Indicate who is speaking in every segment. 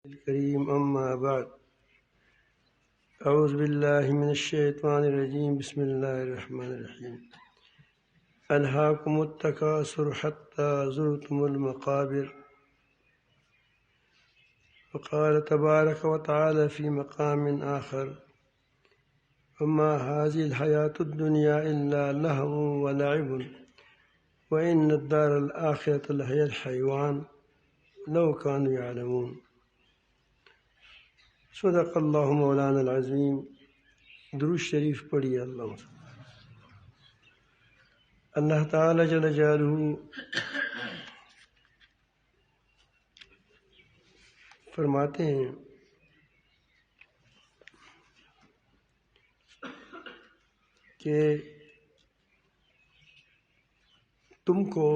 Speaker 1: الكريم أما بعد أعوذ بالله من الشيطان الرجيم بسم الله الرحمن الرحيم ألهاكم التكاثر حتى زرتم المقابر وقال تبارك وتعالى في مقام آخر وما هذه الحياة الدنيا إلا لهو ولعب وإن الدار الآخرة لهي الحيوان لو كانوا يعلمون صدق اللہ مولانا العظیم۔ درود شریف پڑھیے اللہ تعالی جل جلالہ فرماتے ہیں کہ تم کو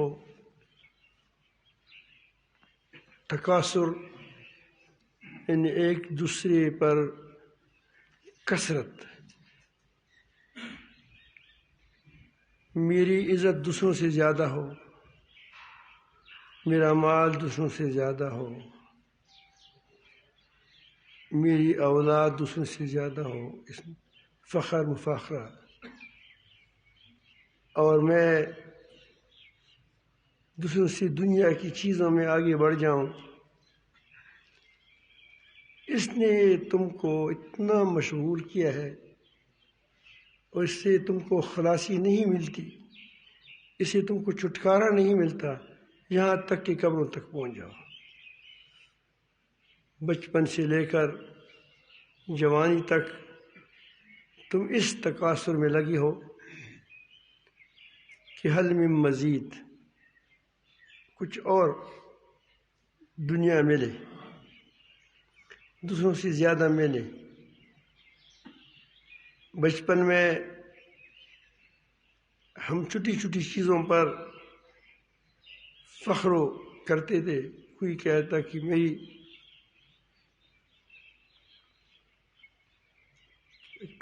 Speaker 1: تکاثر یعنی ایک دوسرے پر کثرت، میری عزت دوسروں سے زیادہ ہو، میرا مال دوسروں سے زیادہ ہو، میری اولاد دوسروں سے زیادہ ہو، اس فخر مفاخرہ، اور میں دوسروں سے دنیا کی چیزوں میں آگے بڑھ جاؤں، اس نے تم کو اتنا مشغول کیا ہے اور اس سے تم کو خلاصی نہیں ملتی، اس سے تم کو چھٹکارا نہیں ملتا، یہاں تک کہ قبروں تک پہنچ جاؤ۔ بچپن سے لے کر جوانی تک تم اس تکاثر میں لگی ہو کہ حل من مزید، کچھ اور دنیا ملے، دوسروں سے زیادہ ملے۔ بچپن میں ہم چھوٹی چھوٹی چیزوں پر فخر کرتے تھے، کوئی کہتا کہ میری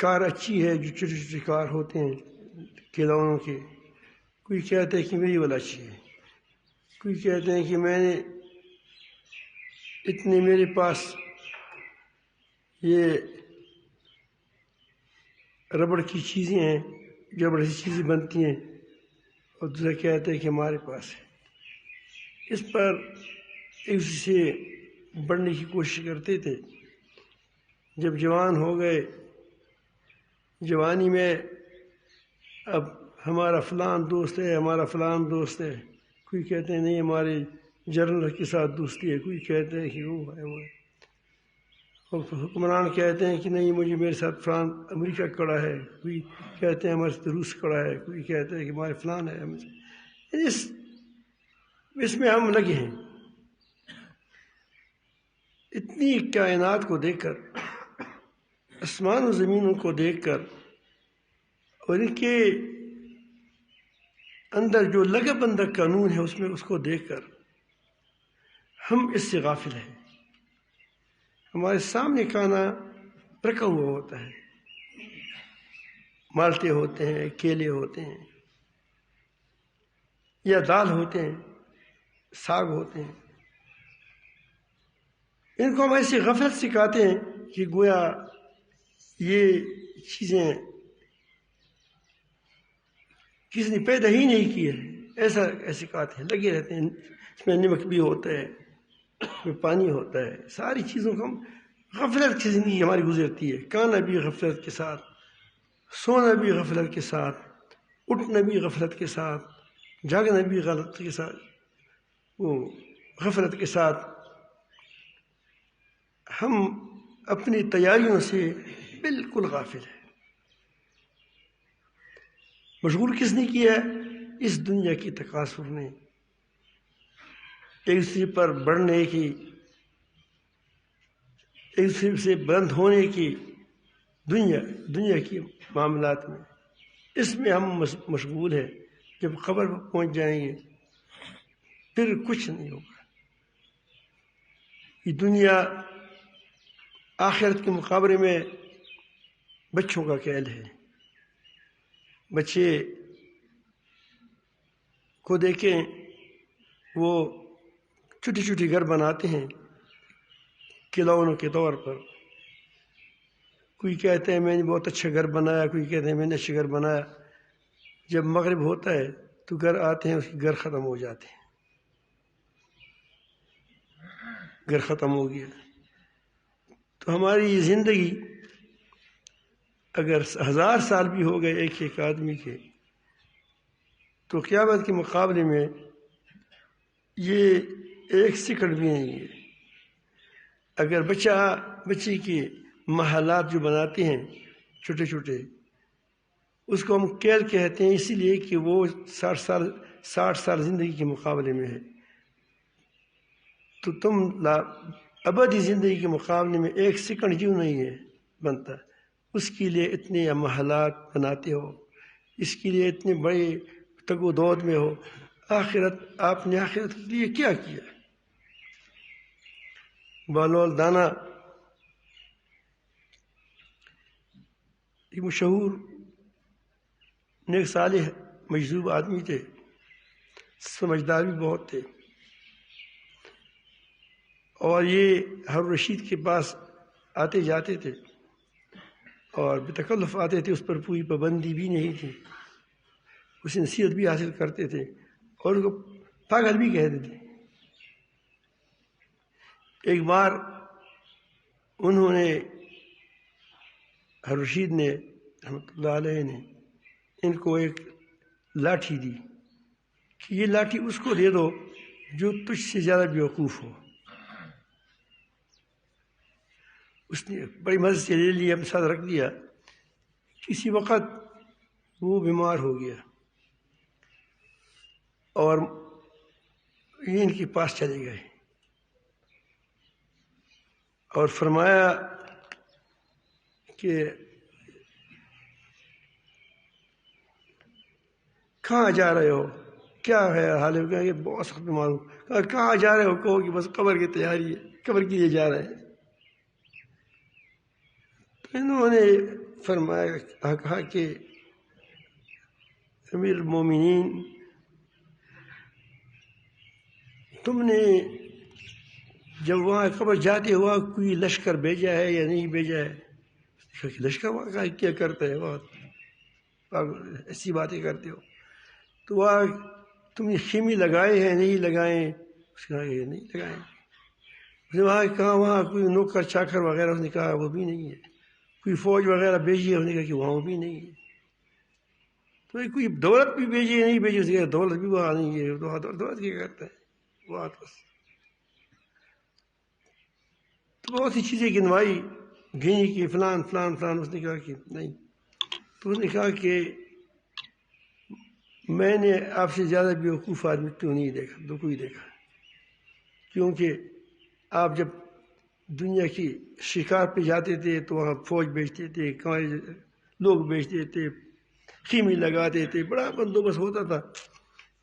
Speaker 1: کار اچھی ہے، جو چھوٹے چھوٹے کار ہوتے ہیں کھلونوں کے، کوئی کہتا ہے کہ میری والا اچھی ہے، کوئی کہتے ہیں کہ میں نے اتنے میرے پاس یہ ربڑ کی چیزیں ہیں، جو ربڑ سے چیزیں بنتی ہیں، اور دوسرا کہتے ہیں کہ ہمارے پاس ہے۔ اس پر ایک دوسرے سے بڑھنے کی کوشش کرتے تھے۔ جب جوان ہو گئے، جوانی میں اب ہمارا فلان دوست ہے، ہمارا فلان دوست ہے، کوئی کہتے ہیں نہیں ہمارے جنرل کے ساتھ دوستی ہے، کوئی کہتے ہیں کہ وہ ہے وہ ہے، اور حکمران کہتے ہیں کہ نہیں مجھے میرے ساتھ فلان امریکہ کڑا ہے، کوئی کہتے ہیں ہمارے ساتھ روس کڑا ہے، کوئی کہتے ہیں کہ ہمارے فلان ہے۔ اس میں ہم لگے ہیں۔ اتنی کائنات کو دیکھ کر، آسمان و زمینوں کو دیکھ کر، اور ان کے اندر جو لگا بندہ قانون ہے اس کو دیکھ کر ہم اس سے غافل ہیں۔ ہمارے سامنے کھانا رکھا ہوا ہوتا ہے، مالٹے ہوتے ہیں، کیلے ہوتے ہیں، یا دال ہوتے ہیں، ساگ ہوتے ہیں، ان کو ہم ایسی غفلت سکھاتے ہیں کہ گویا یہ چیزیں کسی نے پیدا ہی نہیں کی ہے، ایسے کہتے ہیں، لگے رہتے ہیں۔ اس میں نمک بھی ہوتا ہے، اس میں پانی ہوتا ہے، ساری چیزوں کو ہم غفلت کی زندگی ہماری گزرتی ہے۔ کھانا بھی غفلت کے ساتھ، سونا بھی غفلت کے ساتھ، اٹھنا بھی غفلت کے ساتھ، جاگنا بھی غفلت کے ساتھ، غفلت کے ساتھ ہم اپنی تیاریوں سے بالکل غافل ہیں۔ مشغول کس نے کیا ہے؟ اس دنیا کی تکاثر نے، ایک دوسرے پر بڑھنے کی، ایک دوسرے سے بلند ہونے کی، دنیا کی معاملات میں، اس میں ہم مشغول ہیں۔ جب قبر پر پہنچ جائیں گے پھر کچھ نہیں ہوگا۔ یہ دنیا آخرت کے مقابلے میں بچوں کا کھیل ہے۔ بچے کو دیکھیں، وہ چھوٹی چھوٹی گھر بناتے ہیں، کھلونوں کے طور پر. کوئی کہتے ہیں میں نے بہت اچھا گھر بنایا، کوئی کہتے ہیں میں نے اچھا گھر بنایا. جب مغرب ہوتا ہے تو گھر آتے ہیں، اس کے گھر ختم ہو جاتے ہیں، گھر ختم ہو گیا. تو ہماری یہ زندگی اگر 1000 سال بھی ہو گئے ایک آدمی کے، تو قیامت کے مقابلے میں یہ 1 سیکنڈ بھی نہیں ہے. اگر بچے کے محلات جو بناتے ہیں چھوٹے چھوٹے، اس کو ہم کیل کہتے ہیں، اسی لیے کہ وہ 60 سال زندگی کے مقابلے میں ہے. تو تم ابدی زندگی کے مقابلے میں 1 سیکنڈ کیوں نہیں ہے بنتا؟ اس کے لیے اتنے محلات بناتے ہو، اس کے لیے اتنے بڑے تگ و دود میں ہو. آپ نے آخرت کے لیے کیا کیا؟ بالول دانا ایک مشہور نیک صالح مجذوب آدمی تھے، سمجھدار بھی بہت تھے، اور یہ ہارون رشید کے پاس آتے جاتے تھے اور بتکلف آتے تھے. اس پر پوری پابندی بھی نہیں تھی، اس نصیحت بھی حاصل کرتے تھے اور اس کو پاگل بھی کہتے تھے. ایک بار انہوں نے، ہارون رشید نے رحمۃ اللہ علیہ نے، ان کو ایک لاٹھی دی کہ یہ لاٹھی اس کو دے دو جو تجھ سے زیادہ بیوقوف ہو. اس نے بڑی مدد سے لے لیا، اپنے ساتھ رکھ دیا. کسی وقت وہ بیمار ہو گیا اور یہ ان کے پاس چلے گئے اور فرمایا کہ کہاں جا رہے ہو، کیا ہے حال ہے؟ کہ بہت سخت بیمار ہوں. کہاں جا رہے ہو؟ کہو کہ بس قبر کی تیاری ہے، قبر کے لیے جا رہے ہیں. انہوں نے فرمایا، کہا کہ امیر المومنین، تم نے جب وہاں قبر جاتے ہوا کوئی لشکر بھیجا ہے یا نہیں بھیجا ہے؟ لشکر وہاں کیا کرتا ہے؟ بہت ایسی باتیں کرتے ہو. تو وہاں تم نے خیمے لگائے ہیں نہیں لگائے؟ اس نے کہا کہ نہیں لگائے. اس نے وہاں کہا وہاں کوئی نوکر چاکر وغیرہ؟ اس نے کہا وہ بھی نہیں ہے. کوئی فوج وغیرہ بھیجی ہے؟ اس نے کہا کہ وہاں بھی نہیں ہے. تو کوئی دولت بھی بھیجی ہے؟ نہیں بھیجی. اس نے کہا دولت بھی وہاں نہیں ہے. دولت کیا کرتا ہے وہاں؟ تو بہت سی چیزیں گنوائی، گنی کی فلان فلان فلان. اس نے کہا کہ نہیں. تو اس نے کہا کہ میں نے آپ سے زیادہ بیوقوف آدمی تو نہیں دیکھا، تو کوئی دیکھا. کیونکہ آپ جب دنیا کی شکار پہ جاتے تھے تو وہاں فوج بھیجتے تھے، لوگ بھیجتے تھے، خیمے لگاتے تھے، بڑا بندوبست ہوتا تھا.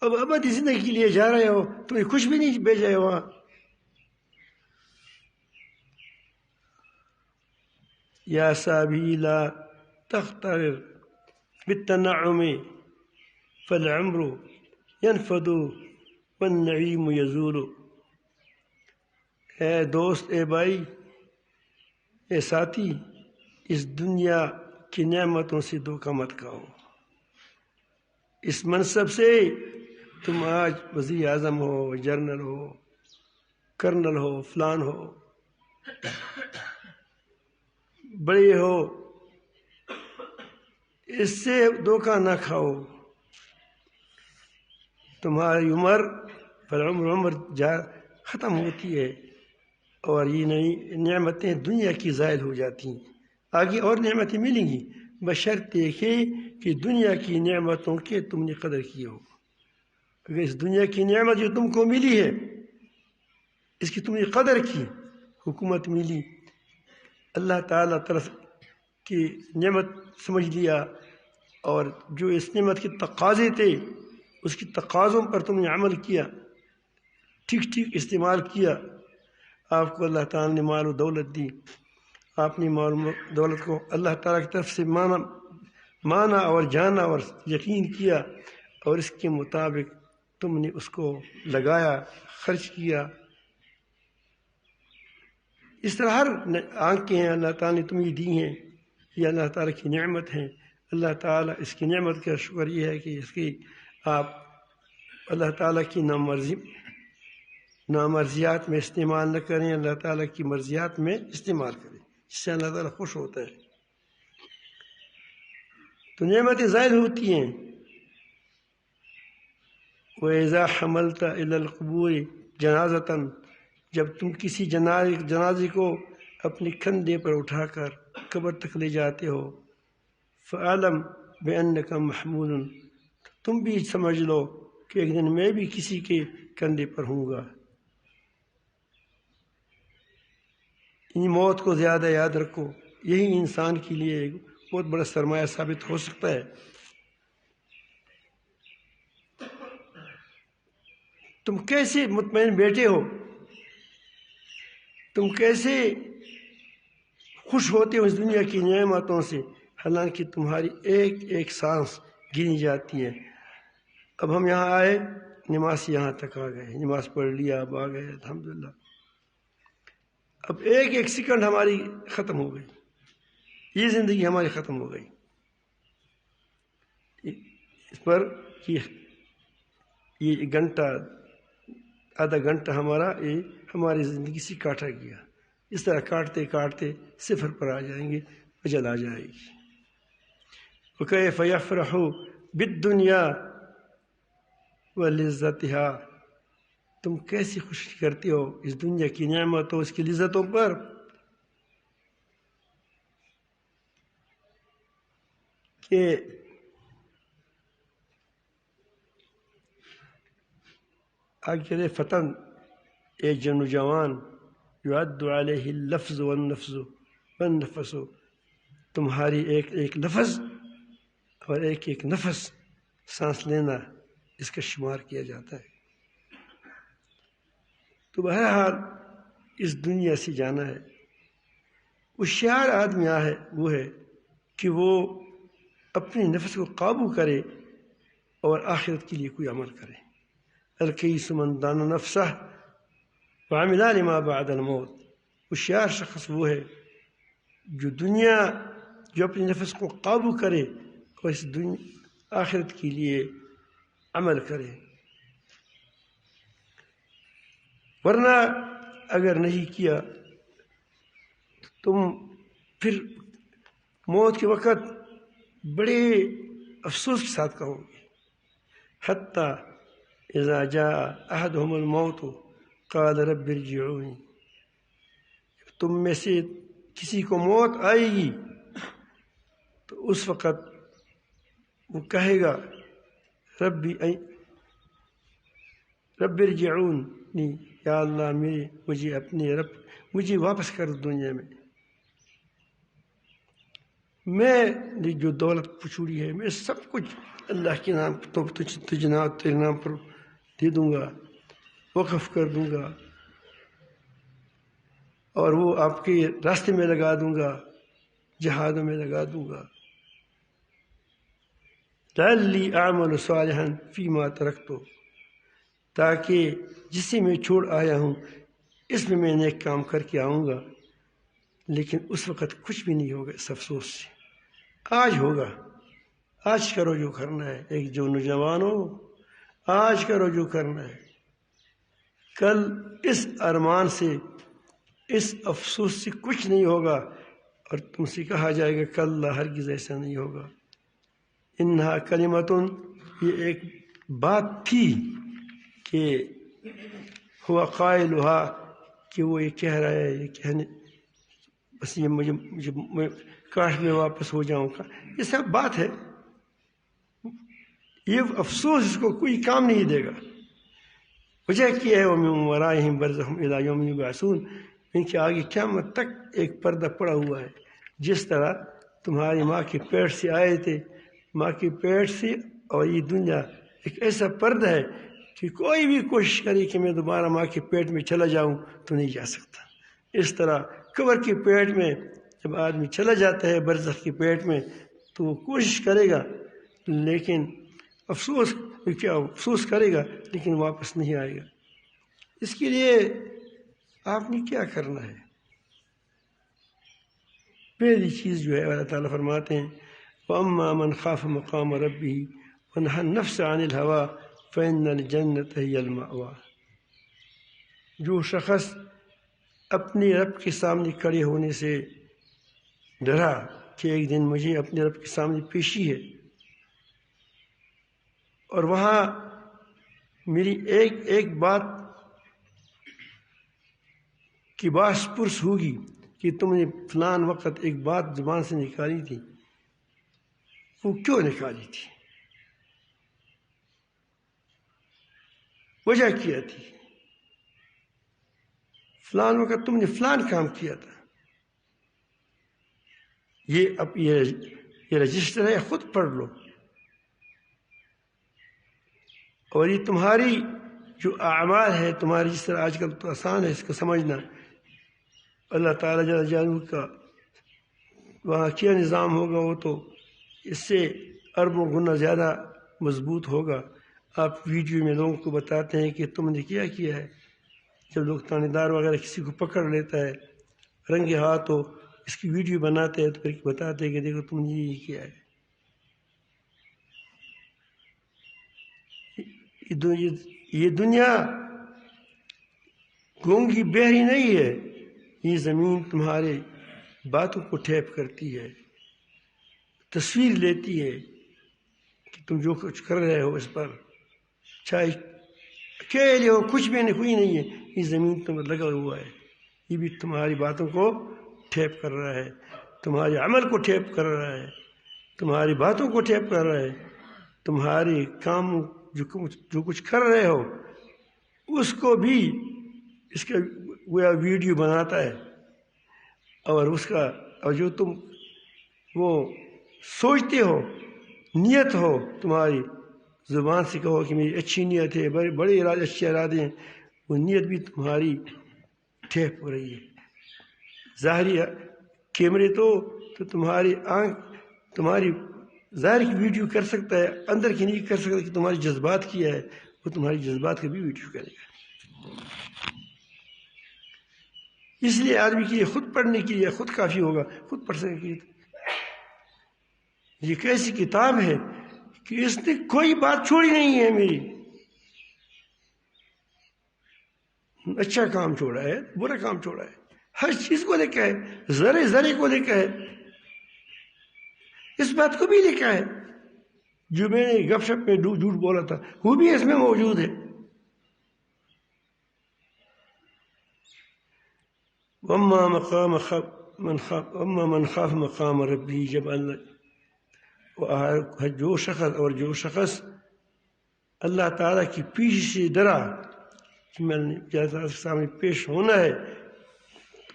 Speaker 1: اب ابدی زندگی کے لیے جا رہے ہو، تمہیں کچھ بھی نہیں بھیجا ہے وہاں. یا صابی لا تخترر بالتنعم فالعمر ينفد والنعیم یزول. اے دوست، اے بھائی، اے ساتھی، اس دنیا کی نعمتوں سے دھوکہ مت کھاؤ. اس منصب سے تم آج وزیر اعظم ہو، جنرل ہو، کرنل ہو، فلان ہو، بڑے ہو، اس سے دھوکہ نہ کھاؤ. تمہاری عمر عمر ختم ہوتی ہے اور یہ نئی نعمتیں دنیا کی زائل ہو جاتی ہیں. آگے اور نعمتیں ملیں گی، بشرطے کہ دنیا کی نعمتوں کے تم نے قدر کی ہو. اگر اس دنیا کی نعمت جو تم کو ملی ہے، اس کی تم نے قدر کی، حکومت ملی، اللہ تعالیٰ طرف کی نعمت سمجھ لیا، اور جو اس نعمت کے تقاضے تھے اس کی تقاضوں پر تم نے عمل کیا، ٹھیک ٹھیک استعمال کیا. آپ کو اللہ تعالیٰ نے مال و دولت دی، آپ نے مال و دولت کو اللہ تعالیٰ کی طرف سے مانا اور جانا اور یقین کیا، اور اس کے مطابق تم نے اس کو لگایا، خرچ کیا. اس طرح ہر آنکھیں ہیں اللہ تعالیٰ نے تمہیں دی ہیں، یہ اللہ تعالیٰ کی نعمت ہیں۔ اللہ تعالیٰ اس کی نعمت کا شکر یہ ہے کہ اس کی آپ اللہ تعالیٰ کی نامرضیات میں استعمال نہ کریں، اللہ تعالیٰ کی مرضیات میں استعمال کریں، اس سے اللہ تعالیٰ خوش ہوتا ہے۔ تو نعمتیں ظاہر ہوتی ہیں۔ وَإِذَا حَمَلْتَ إِلَى الْقُبُورِ جَنَازَةً، جب تم کسی جنازے کو اپنے کندھے پر اٹھا کر قبر تک لے جاتے ہو، فَعَلَمْ بِأَنَّكَ مَحْمُولٌ، تم بھی سمجھ لو کہ ایک دن میں بھی کسی کے کندھے پر ہوں گا۔ ان موت کو زیادہ یاد رکھو، یہی انسان کے لیے ایک بہت بڑا سرمایہ ثابت ہو سکتا ہے۔ تم کیسے مطمئن بیٹھے ہو، تم کیسے خوش ہوتے ہو اس دنیا کی نعمتوں سے، حالانکہ تمہاری ایک ایک سانس گنی جاتی ہے۔ اب ہم یہاں آئے، نماز سے یہاں تک آ گئے، نماز پڑھ لیا، اب آ گئے الحمدللہ۔ اب ایک ایک سیکنڈ ہماری ختم ہو گئی، یہ زندگی ہماری ختم ہو گئی۔ اس پر یہ گھنٹہ آدھا گھنٹہ ہماری زندگی سے کاٹا گیا۔ اس طرح کاٹتے کاٹتے صفر پر آ جائیں گے، اجل آ جائے گی۔ وَكَيْفَ يَفْرَحُ بِالدُّنْيَا وَلِذَّتِهَا، تم کیسی خوشی کرتے ہو اس دنیا کی نعمتوں، اس کی لذتوں پر۔ کہ آگے فتن ایک نوجوان یعد علیہ اللفظ والنفس، تمہاری ایک ایک لفظ اور ایک ایک نفس سانس لینا اس کا شمار کیا جاتا ہے۔ تو بہرحال اس دنیا سے جانا ہے۔ ہوشیار آدمی وہ ہے کہ وہ اپنے نفس کو قابو کرے اور آخرت کے لیے کوئی عمل کرے۔ الکیس من دان نفسہ وعمل لما بعد الموت، ہوشیار شخص وہ ہے جو اپنے نفس کو قابو کرے اور اس آخرت کے لیے عمل کرے۔ ورنہ اگر نہیں کیا تم پھر موت کے وقت بڑے افسوس کے ساتھ کہو گے، حتیٰ اذا جاء احدهم الموت قال رب ارجعون، تم میں سے کسی کو موت آئے گی تو اس وقت وہ کہے گا رب ارجعونی، یا اللہ مجھے واپس کر دنیا میں، میں نے جو دولت پچھوڑی ہے میں سب کچھ اللہ کے نام تجھے تیرے نام پر دے دوں گا، وقف کر دوں گا، اور وہ آپ کے راستے میں لگا دوں گا، جہادوں میں لگا دوں گا۔ لعلی اعمل صالحا فیما ترکت، تاکہ جسے میں چھوڑ آیا ہوں اس میں نیک کام کر کے آؤں گا۔ لیکن اس وقت کچھ بھی نہیں ہوگا اس افسوس سے۔ آج ہوگا، آج کرو جو کرنا ہے، ایک جو نوجوان ہو آج کرو جو کرنا ہے، کل اس ارمان سے اس افسوس سے کچھ نہیں ہوگا، اور تم سے کہا جائے گا کلا ہرگز ایسا نہیں ہوگا۔ انہا کلمتن، یہ ایک بات تھی کہ ہوا قائلہا، کہ وہ یہ کہہ رہا ہے، یہ کہنے بس یہ مجھے کاش میں واپس ہو جاؤں گا، یہ سب بات ہے، یہ افسوس اس کو کوئی کام نہیں دے گا۔ وجہ کیا ہے وَمِن وَرَائِهِمْ بَرْزَخٌ إِلَىٰ يَوْمِ يُبْعَثُونَ، ان کے آگے قیامت تک ایک پردہ پڑا ہوا ہے۔ جس طرح تمہاری ماں کے پیٹ سے آئے تھے، ماں کے پیٹ سے اور یہ دنیا ایک ایسا پردہ ہے کہ کوئی بھی کوشش کرے کہ میں دوبارہ ماں کے پیٹ میں چلا جاؤں تو نہیں جا سکتا۔ اس طرح قبر کے پیٹ میں جب آدمی چلا جاتا ہے، برزخ کے پیٹ میں، تو وہ کوشش کرے گا لیکن افسوس کرے گا لیکن واپس نہیں آئے گا۔ اس کے لیے آپ نے کیا کرنا ہے؟ پہلی چیز جو ہے اللہ تعالیٰ فرماتے ہیں وَأَمَّا مَنْ خَافَ مَقَامَ رَبِّهِ وَنَهَى النَّفْسَ عَنِ الْهَوَىٰ فَإِنَّ الْجَنَّةَ هِيَ الْمَأْوَىٰ۔ جو شخص اپنے رب کے سامنے کھڑے ہونے سے ڈرا کہ ایک دن مجھے اپنے رب کے سامنے پیشی ہے، اور وہاں میری ایک بات کی باس پرس ہوگی کہ تم نے فلان وقت ایک بات زبان سے نکالی تھی، وہ کیوں نکالی تھی، وجہ کیا تھی، فلان وقت تم نے فلان کام کیا تھا، یہ رجسٹر ہے، خود پڑھ لو۔ اور یہ تمہاری جو اعمال ہے، تمہاری جس طرح آج کل تو آسان ہے اس کو سمجھنا، اللہ تعالیٰ جل جلالہ کا وہاں کیا نظام ہوگا وہ تو اس سے اربوں گنا زیادہ مضبوط ہوگا۔ آپ ویڈیو میں لوگوں کو بتاتے ہیں کہ تم نے کیا کیا ہے، جب لوگ تھانے دار وغیرہ کسی کو پکڑ لیتا ہے رنگے ہاتھ ہو، اس کی ویڈیو بناتے ہیں تو پھر بتاتے ہیں کہ دیکھو تم نے یہ کیا ہے۔ یہ دنیا گونگی بہری نہیں ہے، یہ زمین تمہارے باتوں کو ٹیپ کرتی ہے، تصویر لیتی ہے کہ تم جو کچھ کر رہے ہو اس پر، چاہے اکیلے ہو، کچھ بھی نہیں، کوئی نہیں ہے، یہ زمین تم پر لگا ہوا ہے، یہ بھی تمہاری باتوں کو ٹیپ کر رہا ہے، تمہارے عمل کو ٹیپ کر رہا ہے، تمہاری باتوں کو ٹیپ کر رہا ہے، تمہارے کام جو کچھ کر رہے ہو اس کو بھی اس کا ویڈیو بناتا ہے، اور اس کا اور جو تم وہ سوچتے ہو، نیت ہو تمہاری، زبان سے کہو کہ میری اچھی نیت ہے، بڑے ارادے، اچھے ارادے ہیں، وہ نیت بھی تمہاری ٹیپ ہو رہی ہے۔ ظاہری کیمرے تو تمہاری آنکھ تمہاری ظاہر کی ویڈیو کر سکتا ہے، اندر کی نہیں کر سکتا کہ تمہاری جذبات کیا ہے، وہ تمہاری جذبات کا بھی ویڈیو کرے گا۔ اس لیے آدمی کے لیے خود پڑھنے کے لیے خود کافی ہوگا، خود پڑھ سکے گی۔ یہ کیسی کتاب ہے کہ اس نے کوئی بات چھوڑی نہیں ہے میری، اچھا کام چھوڑا ہے، برا کام چھوڑا ہے، ہر چیز کو لکھا ہے، ذرے ذرے کو لکھا ہے، اس بات کو بھی لکھا ہے جو میں نے گپ شپ میں جھوٹ بولا تھا وہ بھی اس میں موجود ہے۔ وَأَمَّا مَنْ خَافَ مَقَامَ رَبِّهِ، جب اللہ جو شخص اللہ تعالیٰ کی پیش سے ڈرا کہ میں نے اللہ کے سامنے پیش ہونا ہے،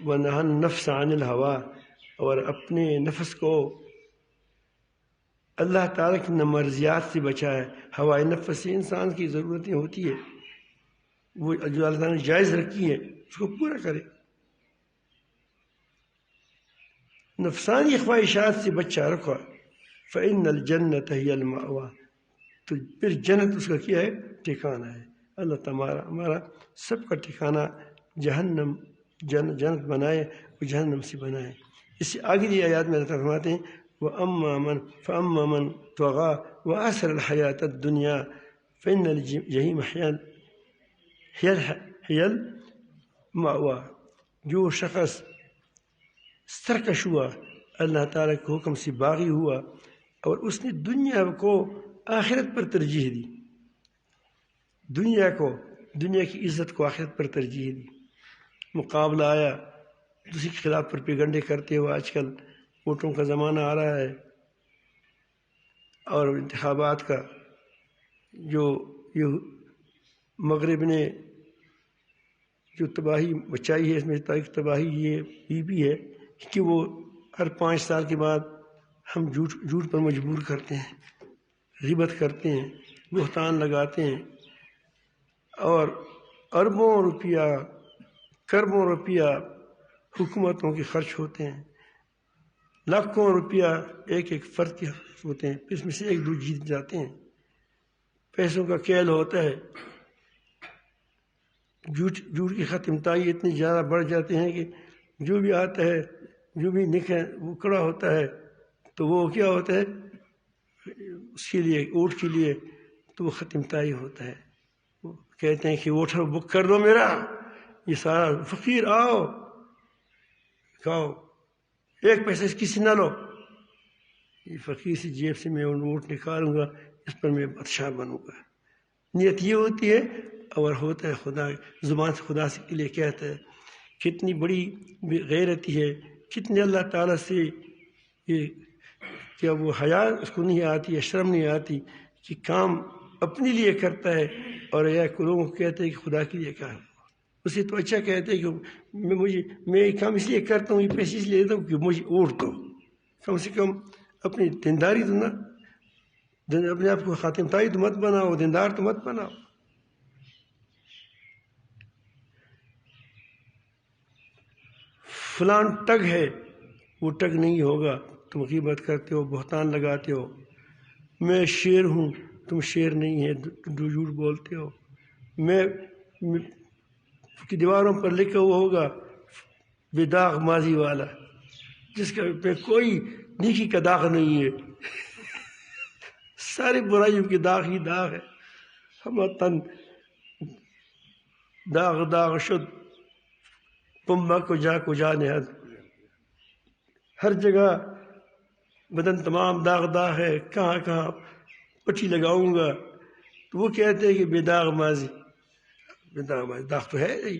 Speaker 1: وَنَهَى النَّفْسَ عَنِ الْهَوَىٰ، اور اپنے نفس کو اللہ تعالیٰ کی نامرضیات سے بچائے۔ ہوائے نفس سے انسان کی ضرورتیں ہوتی ہے، وہ جو اللہ تعالیٰ نے جائز رکھی ہے اس کو پورا کرے، نفسانی خواہشات سے بچہ رکھا۔ فَإِنَّ الْجَنَّةَ هِيَ الْمَأْوَىٰ، تو پھر جنت اس کا کیا ہے، ٹھکانہ ہے۔ اللہ تعالیٰ ہمارا سب کا ٹھکانہ جنت بنائے، وہ جہنم سے بنائے۔ اس سے آگے دی آیات میں اللہ تعالیٰ فرماتے ہیں فَأَمَّا مَنْ طَغَىٰ وَآثَرَ الْحَيَاةَ الدُّنْيَا فَإِنَّ الْجَحِيمَ هِيَ الْمَأْوَىٰ، جو شخص سرکش ہوا، اللہ تعالیٰ کے حکم سے باغی ہوا، اور اس نے دنیا کو آخرت پر ترجیح دی، دنیا کی عزت کو آخرت پر ترجیح دی، مقابلہ آیا، دوسرے کے خلاف پروپیگنڈے کرتے ہوئے، آج کل ووٹوں کا زمانہ آ رہا ہے اور انتخابات کا، جو یہ مغرب نے جو تباہی مچائی ہے، اس میں تباہی یہ بھی ہے کہ وہ ہر 5 سال کے بعد ہم جھوٹ پر مجبور کرتے ہیں، غیبت کرتے ہیں، بہتان لگاتے ہیں، اور اربوں روپیہ کربوں روپیہ حکومتوں کے خرچ ہوتے ہیں، لاکھوں روپیہ ایک فرد کے خرچ ہوتے ہیں، اس میں سے 1-2 جیت جاتے ہیں، پیسوں کا کھیل ہوتا ہے، جھوٹ کی ختم تائی اتنی زیادہ بڑھ جاتے ہیں کہ جو بھی آتا ہے جو بھی نکھے وہ کڑا ہوتا ہے تو وہ کیا ہوتا ہے اس کے لیے اونٹ کے لیے تو وہ ختم تائی ہوتا ہے. وہ کہتے ہیں کہ ووٹر بک کر دو میرا، یہ سارا فقیر آؤ کھاؤ، ایک پیسے کسی نہ لو، یہ فقیر سی جیب سے میں نوٹ نکالوں گا، اس پر میں بادشاہ بنوں گا. نیت یہ ہوتی ہے اور ہوتا ہے خدا زبان سے خدا سے کے لیے کہتا ہے. کتنی بڑی غیرتی ہے، کتنی اللہ تعالیٰ سے یہ کیا وہ حیا اس کو نہیں آتی ہے، شرم نہیں آتی کہ کام اپنے لیے کرتا ہے اور یا لوگوں کو کہتے ہیں کہ خدا کے لیے کام. اسے تو اچھا کہتے ہیں کہ میں یہ کام اس لیے کرتا ہوں، یہ پیسے اس لیے دیتا ہوں کہ مجھے اونٹ دو. کم سے کم اپنی دینداری تو نہ، اپنے آپ کو خاتم تائی تو مت بناؤ، دیندار تو مت بناؤ. فلان ٹگ ہے، وہ ٹگ نہیں ہوگا. تم غیبت کرتے ہو، بہتان لگاتے ہو. میں شیر ہوں، تم شیر نہیں ہے، جھوٹ بولتے ہو. میں کی دیواروں پر لکھا ہوا ہوگا بے داغ ماضی والا، جس کا پہ کوئی نیکی کا داغ نہیں ہے، ساری برائیوں کی داغ ہی داغ ہے. ہم تن داغ داغ شد پمبا کو جا نہد. ہر جگہ بدن تمام داغ داغ ہے، کہاں کہاں پٹی لگاؤں گا. تو وہ کہتے ہیں کہ بے داغ ماضی، بے داغ ماضی داغ تو ہے نہیں،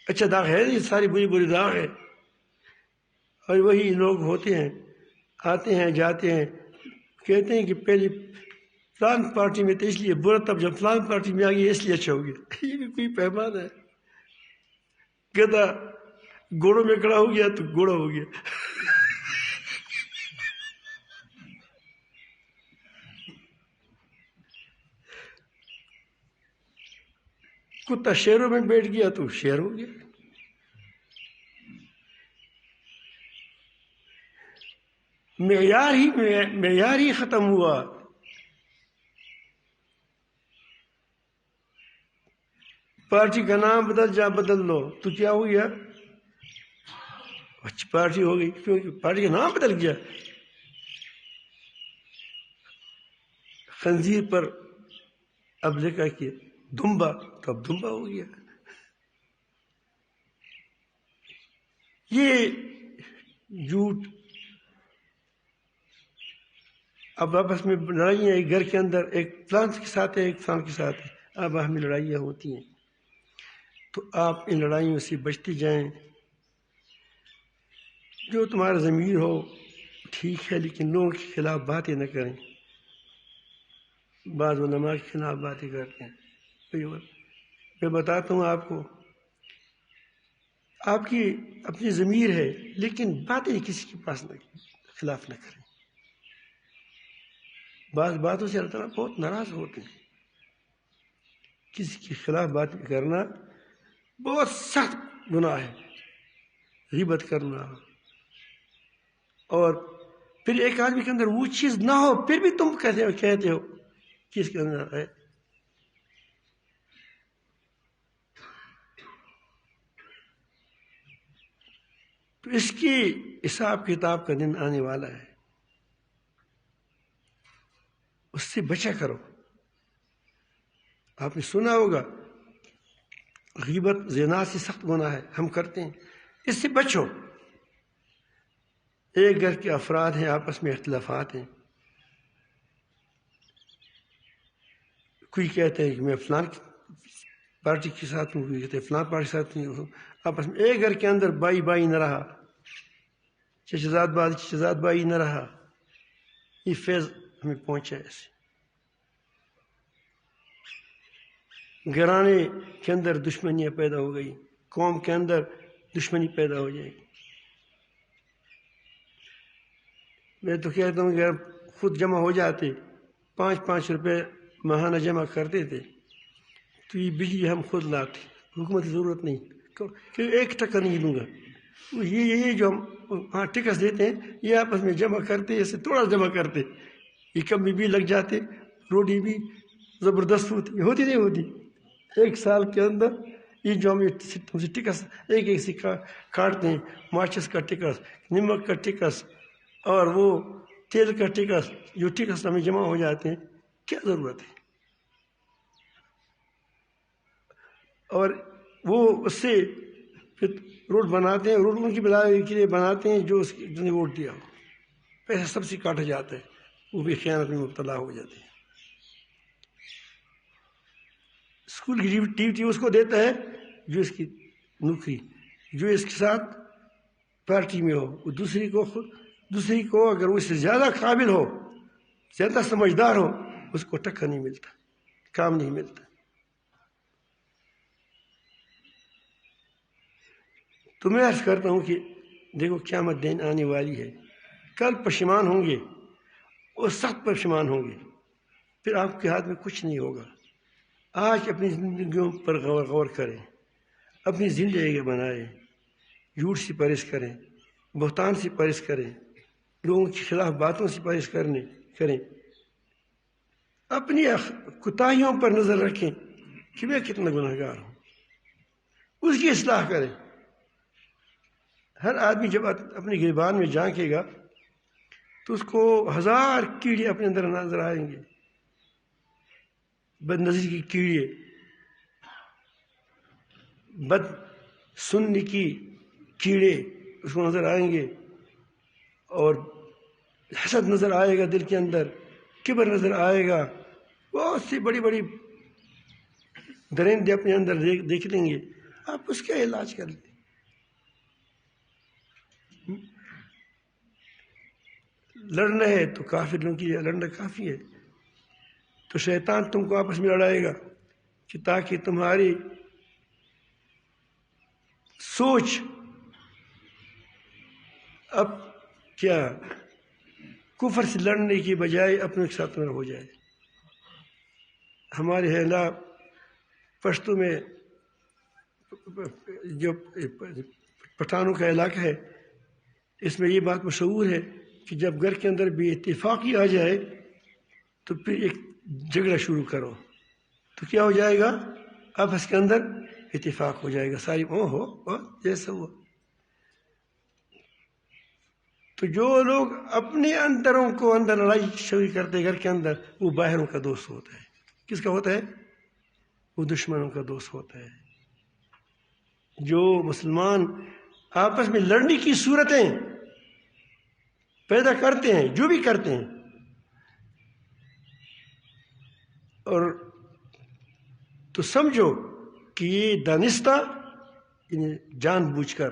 Speaker 1: اچھا داغ ہے نہیں، ساری بری بری داغ ہے. اور وہی لوگ ہوتے ہیں، آتے ہیں جاتے ہیں، کہتے ہیں کہ پہلے فلان پارٹی میں تو اس لیے برا، تب جب فلان پارٹی میں آ گئی اس لیے اچھا ہو گیا. یہ بھی کوئی پیمان ہے؟ گدھا گھوڑوں میں کھڑا ہو گیا تو گھوڑا ہو گیا. کتا شیروں میں بیٹھ گیا تو شیر ہو گیا. معیار ہی ختم ہوا. پارٹی کا نام بدل لو تو کیا ہو گیا؟ اچھی پارٹی ہو گئی، کیونکہ پارٹی کا نام بدل گیا. خنزیر پر اب لکھا کہ دمبا، تو اب دمبا ہو گیا. یہ جھوٹ. اب آپس میں لڑائیاں، ایک گھر کے اندر ایک فلان کے ساتھ ہے، ایک فلان کے ساتھ ہے، اب ہمیں لڑائیاں ہوتی ہیں. تو آپ ان لڑائیوں سے بچتے جائیں. جو تمہارا ضمیر ہو ٹھیک ہے، لیکن لوگوں کے خلاف باتیں نہ کریں. بعض علماء کے خلاف باتیں کرتے ہیں. میں بتاتا ہوں آپ کو، آپ کی اپنی ضمیر ہے، لیکن باتیں کسی کے پاس نہ خلاف نہ کریں. بعض باتوں سے اللہ تعالیٰ بہت ناراض ہوتے ہیں. کسی کے خلاف بات کرنا بہت سخت گناہ ہے، غیبت کرنا. اور پھر ایک آدمی کے اندر وہ چیز نہ ہو، پھر بھی تم کہتے ہو کہ اس کے اندر ہے. تو اس کی حساب کتاب کا دن آنے والا ہے، اس سے بچا کرو. آپ نے سنا ہوگا غیبت زنا سے سخت گناہ ہے، ہم کرتے ہیں. اس سے بچو. ایک گھر کے افراد ہیں، آپس میں اختلافات ہیں. کوئی کہتے ہیں کہ میں فلان پارٹی کے ساتھ ہوں، کوئی کہتے ہیں فلان پارٹی کے ساتھ ہوں. آپس میں ایک گھر کے اندر بائی نہ رہا، چچزاد بائی نہ رہا. یہ فیض ہمیں پہنچا ایسے. گھرانے کے اندر دشمنیاں پیدا ہو گئی، قوم کے اندر دشمنی پیدا ہو جائے گی. میں تو کہتا ہوں کہ خود جمع ہو جاتے، 5 روپے ماہانہ جمع کرتے تھے، تو یہ بجلی ہم خود لاتے، حکومت کی ضرورت نہیں. کہ 1 ٹکا نہیں دوں گا. یہ جو ہم وہاں ٹکس دیتے ہیں، یہ آپس میں جمع کرتے، اسے تھوڑا جمع کرتے، یہ کم بھی لگ جاتے. روٹی بھی زبردست ہوتی نہیں ہوتی. 1 سال کے اندر یہ جو ہم تم سے ٹکس ایک ایک سکہ کاٹتے ہیں، ماچس کا ٹکس، نمک کا ٹکس اور وہ تیل کا ٹکس، جو ٹکس ہمیں جمع ہو جاتے ہیں، کیا ضرورت ہے؟ اور وہ اس سے پھر روڈ بناتے ہیں، روڈ ان کی بلائی کے لیے بناتے ہیں جو اس نے ووٹ دیا، پیسہ سب سے کاٹا جاتا ہے، وہ بھی خیانت میں مبتلا ہو جاتے ہیں۔ اسکول کی ڈیوٹی اس کو دیتا ہے جو اس کی نوکری، جو اس کے ساتھ پارٹی میں ہو، وہ دوسری کو اگر وہ اس سے زیادہ قابل ہو، زیادہ سمجھدار ہو، اس کو ٹکر نہیں ملتا، کام نہیں ملتا۔ تو میں عرض کرتا ہوں کہ دیکھو قیامت دن آنے والی ہے، کل پشیمان ہوں گے اور سخت پشیمان ہوں گے، پھر آپ کے ہاتھ میں کچھ نہیں ہوگا۔ آج اپنی زندگیوں پر غور کریں، اپنی زندگی بنائیں، جھوٹ سے پرہیز کریں، بہتان سے پرہیز کریں، لوگوں کے خلاف باتوں سے پرہیز کریں، اپنی کوتاہیوں پر نظر رکھیں کہ میں کتنا گناہ گار ہوں، اس کی اصلاح کریں۔ ہر آدمی جب اپنے گریبان میں جھانکے گا تو اس کو 1000 کیڑے اپنے اندر نظر آئیں گے، بد نظری کی کیڑے، بد سننے کی کیڑے اس کو نظر آئیں گے، اور حسد نظر آئے گا دل کے اندر، کبر نظر آئے گا، بہت سی بڑی بڑی درندے اپنے اندر دیکھ لیں گے۔ آپ اس کا علاج کر لیں۔ لڑنا ہے تو کافر لوگوں کی لڑنا کافی ہے، تو شیطان تم کو آپس میں لڑائے گا کہ تاکہ تمہاری سوچ اب کیا کفر سے لڑنے کی بجائے اپنے کے ساتھ ہو جائے۔ ہمارے حیلہ پشتو میں جو پٹھانوں کا علاقہ ہے، اس میں یہ بات مشہور ہے کہ جب گھر کے اندر بے اتفاقی آ جائے تو پھر ایک جھگڑا شروع کرو، تو کیا ہو جائے گا؟ آپس کے اندر اتفاق ہو جائے گا، ساری جیسا ہوا۔ تو جو لوگ اپنے اندروں کو اندر لڑائی شروع کرتے گھر کے اندر، وہ باہروں کا دوست ہوتا ہے۔ کس کا ہوتا ہے؟ وہ دشمنوں کا دوست ہوتا ہے۔ جو مسلمان آپس میں لڑنے کی صورتیں پیدا کرتے ہیں، جو بھی کرتے ہیں، اور تو سمجھو کہ یہ دانستہ یعنی جان بوجھ کر،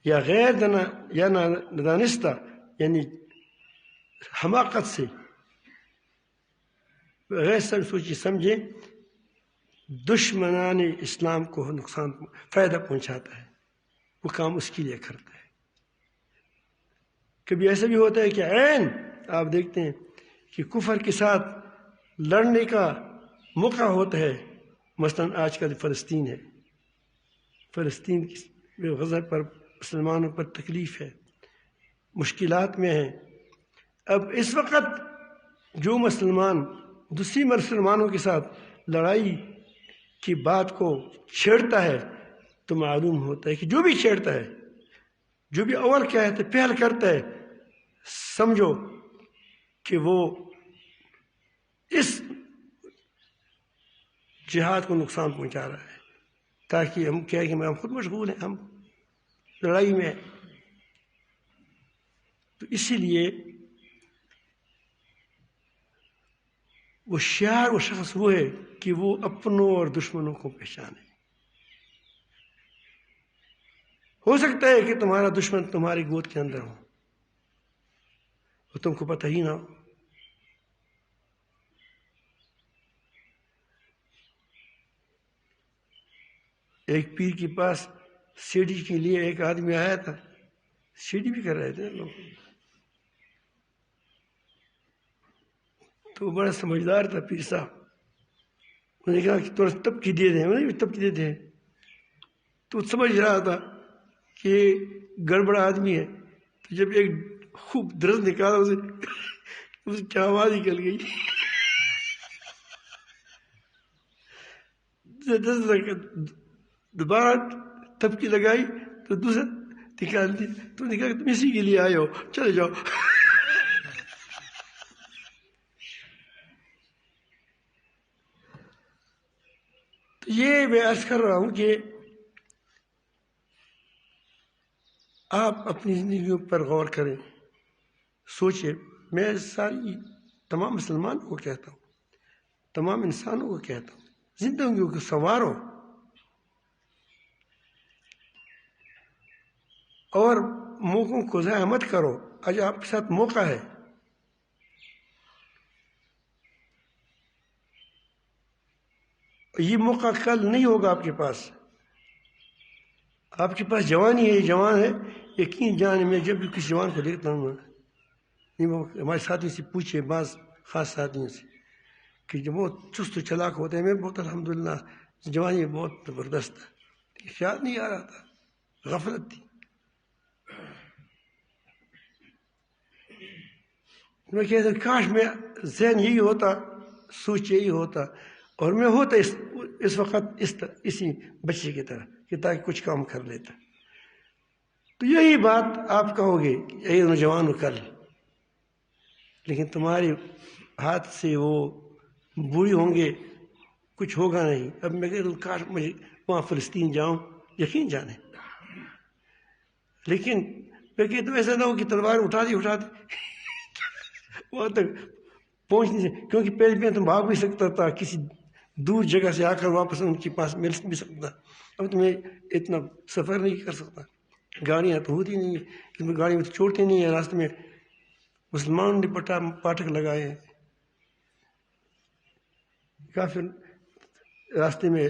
Speaker 1: یا غیر یا دانستہ یعنی حماقت سے، غیر سوچی سمجھے دشمنان اسلام کو فائدہ پہنچاتا ہے، وہ کام اس کے لیے کرتا ہے۔ کبھی ایسا بھی ہوتا ہے کہ عین آپ دیکھتے ہیں کہ کفر کے ساتھ لڑنے کا موقع ہوتا ہے، مثلاً آج کل فلسطین ہے، فلسطین کی غزہ پر مسلمانوں پر تکلیف ہے، مشکلات میں ہیں۔ اب اس وقت جو مسلمان دوسری مسلمانوں کے ساتھ لڑائی کی بات کو چھیڑتا ہے، تو معلوم ہوتا ہے کہ جو بھی چھیڑتا ہے، جو بھی اول کیا ہے پہل کرتا ہے، سمجھو کہ وہ اس جہاد کو نقصان پہنچا رہا ہے، تاکہ ہم کہیں کہ ہم خود مشغول ہیں، ہم لڑائی میں۔ تو اسی لیے وہ شاعر وہ شخص وہ ہے کہ وہ اپنوں اور دشمنوں کو پہچانے۔ ہو سکتا ہے کہ تمہارا دشمن تمہاری گود کے اندر ہو اور تم کو پتہ ہی نہ ہو۔ ایک پیر کے پاس سیڑھی کے لیے ایک آدمی آیا تھا، سیڑھی بھی کر رہے تھے لوگ، تو بڑا سمجھدار تھا پیر صاحب۔ انہوں نے کہا کہ تھوڑا تبکی دے دیں، انہوں نے بھی تبکی دے دیں۔ تو سمجھ رہا تھا کہ گڑبڑا آدمی ہے، تو جب ایک خوب درد نکالا اس کی آواز نکل گئی۔ دوبارہ تھپکی لگائی تو دوسرا نکال دی. تو نے کہا کہ تم اسی کے لیے آئے ہو، چلے جاؤ. تو یہ میں عرض کر رہا ہوں کہ آپ اپنی زندگیوں پر غور کریں، سوچیں. میں ساری تمام مسلمانوں کو کہتا ہوں، تمام انسانوں کو کہتا ہوں، زندگیوں کو سنوارو اور موقعوں کو ضائع مت کرو. آج آپ کے ساتھ موقع ہے، یہ موقع کل نہیں ہوگا آپ کے پاس. آپ کے پاس جوانی ہے، یہ جوان ہے. یقین جان میں جب بھی کسی جوان کو دیکھتا ہوں، ہمارے ساتھیوں سے پوچھے، بعض خاص ساتھیوں سے، کہ جو بہت چست و چلاک ہوتے ہیں، میں بہت الحمدللہ جوانی بہت زبردست ہے. خیال نہیں آ رہا تھا، غفلت تھی. میں کہتا ہوں کاش میں ذہن یہی ہوتا، سوچ یہی ہوتا، اور میں ہوتا اس وقت اسی بچے کی طرح کہ تاکہ کچھ کام کر لیتا. تو یہی بات آپ کہو گے کہ اے نوجوان کل، لیکن تمہارے ہاتھ سے وہ بوڑھی ہوں گے، کچھ ہوگا نہیں. اب میں کہتا ہوں کاش مجھے وہاں فلسطین جاؤں، یقین جانے. لیکن میں کہتا ہوں ایسا نہ ہو کہ تلوار اٹھا دی وہاں تک پہنچ نہیں سکتا، کیونکہ پہلے میں تو بھاگ بھی سکتا تھا، کسی دور جگہ سے آ کر واپس ان کے پاس مل بھی سکتا. اب تو میں اتنا سفر نہیں کر سکتا، گاڑیاں تو ہوتی نہیں ہیں، کیونکہ گاڑی میں تو چھوڑتے نہیں ہیں. راستے میں مسلمانوں نے پاٹک لگائے ہیں، کافی راستے میں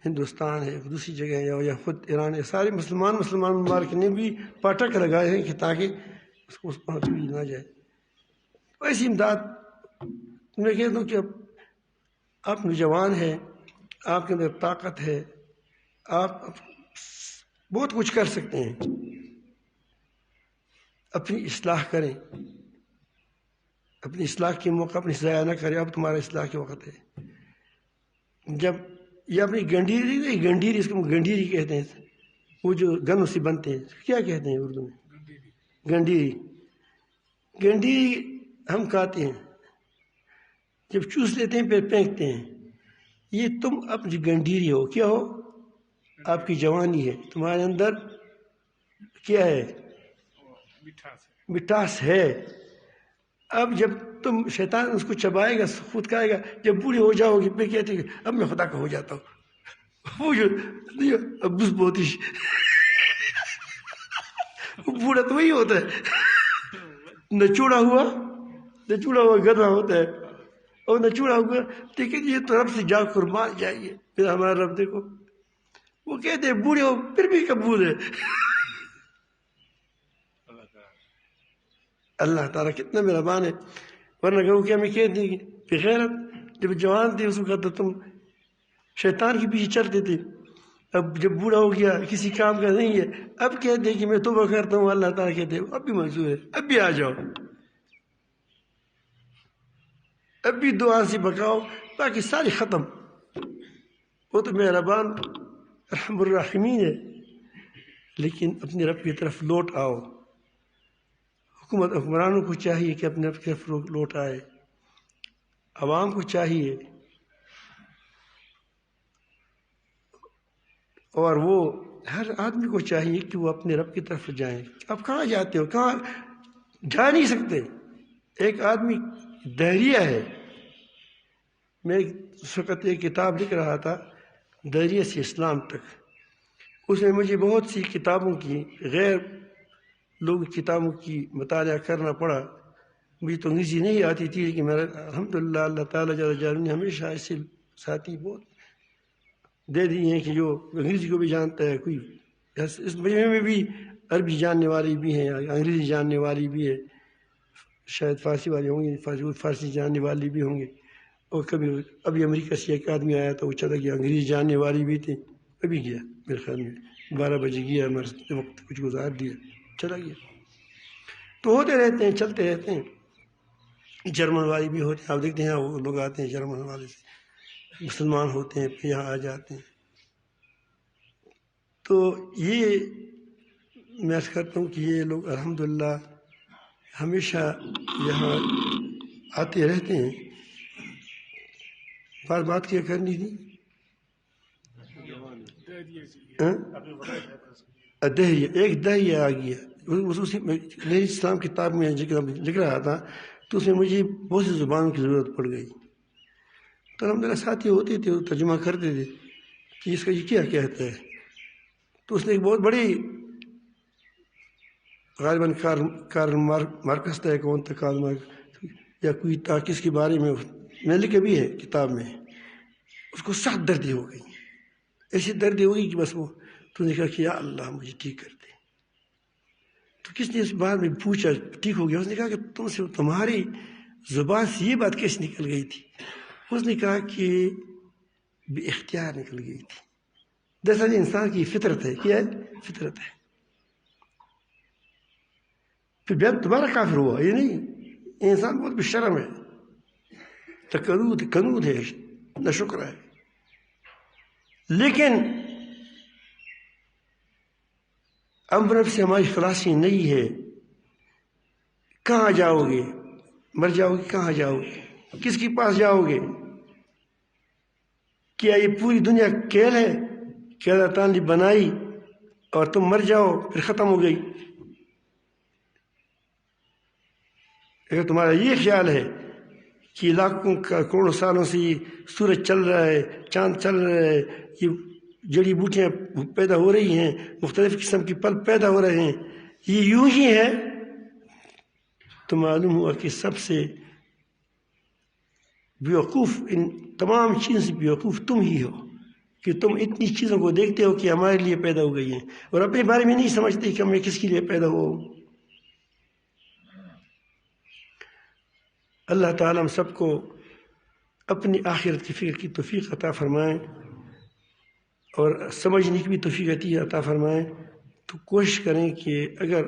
Speaker 1: ہندوستان ہے، دوسری جگہ ہے، یا خود ایران ہے، سارے مسلمان ممالک نے بھی پاٹک لگائے ہیں کہ تاکہ اس کو پہنچ بھی نہ جائے. ایسی امداد میں کہتا ہوں کہ اب آپ نوجوان ہیں، آپ کے اندر طاقت ہے، آپ بہت کچھ کر سکتے ہیں. اپنی اصلاح کریں، اپنی اصلاح کے موقع اپنی ضائع نہ کریں. اب تمہارا اصلاح کے وقت ہے. جب یہ اپنی گنڈیری اس کو گنڈیری کہتے ہیں، وہ جو گنوں سے بنتے ہیں، کیا کہتے ہیں اردو میں؟ گنڈیری ہم کھاتے ہیں، جب چوس لیتے ہیں پھر پھینکتے ہیں. یہ تم اپنی گنڈیری ہو. کیا ہو؟ آپ کی جوانی ہے، تمہارے اندر کیا ہے؟ مٹھاس ہے. اب جب تم شیطان اس کو چبائے گا، خود کھائے گا، جب بوڑھے ہو جاؤ گے پھر کہتے ہیں اب میں خدا کا ہو جاتا ہوں. وہ جو ابوس بہت ہی بوڑھا تو وہی ہوتا ہے، نچوڑا ہوا گدھا ہوتا ہے، اور نچوڑا ہوا. لیکن یہ تو رب سے جا قربان جائیے. پھر ہمارا رب دیکھو، وہ کہتے ہیں بوڑھے ہو پھر بھی قبول ہے. اللہ تعالیٰ کتنا مہربان ہے. ورنہ کہ وہ کیا میں کہتی بغیرت، جب جوان تھے اس وقت تو تم شیطان کے پیچھے چلتے تھے. اب جب بوڑھا ہو گیا، کسی کام کا نہیں ہے، اب کہتے ہیں کہ میں توبہ کرتا ہوں. اللہ تعالیٰ کہتے ہیں اب بھی منظور ہے، اب بھی آ جاؤ، اب بھی دعا سے بکاؤ، باقی ساری ختم. وہ تو مہربان رحم الرحمین ہے. لیکن اپنے رب کی طرف لوٹ آؤ. حکمرانوں کو چاہیے کہ اپنے رب کی طرف لوٹ آئے. عوام کو چاہیے، اور وہ ہر آدمی کو چاہیے کہ وہ اپنے رب کی طرف جائیں. اب کہاں جاتے ہو؟ کہاں جا نہیں سکتے. ایک آدمی دہریہ ہے. میں اس وقت ایک کتاب لکھ رہا تھا، دہریہ سے اسلام تک. اس میں مجھے بہت سی کتابوں کی، غیر لوگ کتابوں کی مطالعہ کرنا پڑا. مجھے تو انگریزی نہیں آتی تھی، لیکن میرا الحمدللہ اللہ تعالیٰ جل جلالہ نے ہمیشہ ایسے ساتھی بہت دے دی ہیں کہ جو انگریزی کو بھی جانتا ہے. کوئی اس مجمع میں بھی عربی جاننے والی بھی ہیں، انگریزی جاننے والی بھی ہے، شاید فارسی والے ہوں گے، فارسی جاننے والی بھی ہوں گے. اور کبھی ابھی امریکہ سے ایک آدمی آیا تھا، وہ چلا گیا. انگریزی جاننے والی بھی تھی، ابھی گیا، میرے خیال میں 12 بجے گیا، ہمارے وقت کچھ گزار دیا، چلا گیا. تو ہوتے رہتے ہیں، چلتے رہتے ہیں. جرمن والے بھی ہوتے ہیں، آپ دیکھتے ہیں وہ لوگ آتے ہیں جرمن والے سے، مسلمان ہوتے ہیں پھر یہاں آ جاتے ہیں. تو یہ میں عرض کرتا ہوں کہ یہ لوگ الحمدللہ ہمیشہ یہاں آتے رہتے ہیں. بات کیا کرنی تھی دہیہ، ایک دہیہ آ گیا میری اسلام کتاب میں لکھ رہا تھا، تو اس میں مجھے بہت سی زبانوں کی ضرورت پڑ گئی. تو الحمدللہ ساتھی ہوتے تھے، وہ ترجمہ کرتے تھے کہ اس کا یہ کیا کہتا ہے. تو اس نے ایک بہت بڑی غالباً کارل مارکس تھا، کون تھا کارل مارکس یا کوئی تھا، کس کے بارے میں لکھے بھی ہے کتاب میں. اس کو سخت دردی ہو گئی، ایسی دردی ہو گئی کہ بس وہ تو نے کہا کہ یا اللہ مجھے ٹھیک کر دے. تو کس نے اس بات میں پوچھا ٹھیک ہو گیا؟ اس نے کہا کہ تمہاری زبان سے یہ بات کیسے نکل گئی تھی؟ اس نے کہا کہ بے اختیار نکل گئی تھی. دراصل انسان کی فطرت ہے. کیا ہے؟ فطرت ہے. پھر جب دوبارہ کافر ہوا، یہ نہیں، انسان بہت بے شرم ہے، کنود ہے، نہ شکر ہے. لیکن امر نفس سے ہماری خلاصی نہیں ہے. کہاں جاؤ گے؟ مر جاؤ گے، کہاں جاؤ گے؟ کس کے پاس جاؤ گے؟ کیا یہ پوری دنیا کھیل ہے کہ اللہ تعالیٰ نے بنائی اور تم مر جاؤ پھر ختم ہو گئی؟ اگر تمہارا یہ خیال ہے کہ لاکھوں کروڑوں سالوں سے یہ سورج چل رہا ہے، چاند چل رہا ہے، یہ جڑی بوٹیاں پیدا ہو رہی ہیں، مختلف قسم کے پھل پیدا ہو رہے ہیں، یہ یوں ہی ہے، تو معلوم ہوا کہ سب سے بیوقوف، ان تمام چیزوں سے بیوقوف تم ہی ہو کہ تم اتنی چیزوں کو دیکھتے ہو کہ ہمارے لیے پیدا ہو گئی ہیں اور اپنے بارے میں نہیں سمجھتے کہ میں کس کے لیے پیدا ہوا ہوں. اللہ تعالیٰ ہم سب کو اپنی آخرت کی فکر کی توفیق عطا فرمائیں اور سمجھنے کی بھی توفیق عطا فرمائیں. تو کوشش کریں کہ اگر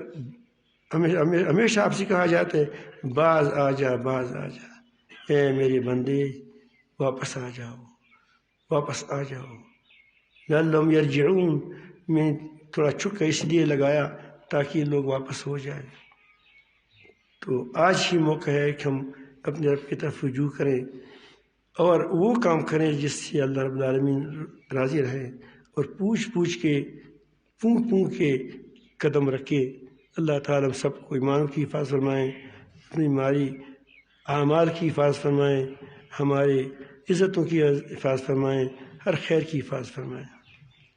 Speaker 1: ہمیشہ آپ سے کہا جاتا ہے باز آ جا، باز آ جا، اے میرے بندے واپس آ جاؤ، واپس آ جاؤ. لعلہم یرجعون، میں تھوڑا چھکا اس لیے لگایا تاکہ لوگ واپس ہو جائیں. تو آج ہی موقع ہے کہ ہم اپنے رب کی طرف رجوع کریں اور وہ کام کریں جس سے اللہ رب العالمین راضی رہے، اور پوچھ کے پونک کے قدم رکھے. اللہ تعالیٰ ہم سب کو ایمان کی حفاظت فرمائیں، اپنی ہماری اعمال کی حفاظت فرمائیں، ہمارے عزتوں کی حفاظت فرمائیں، ہر خیر کی حفاظت فرمائیں.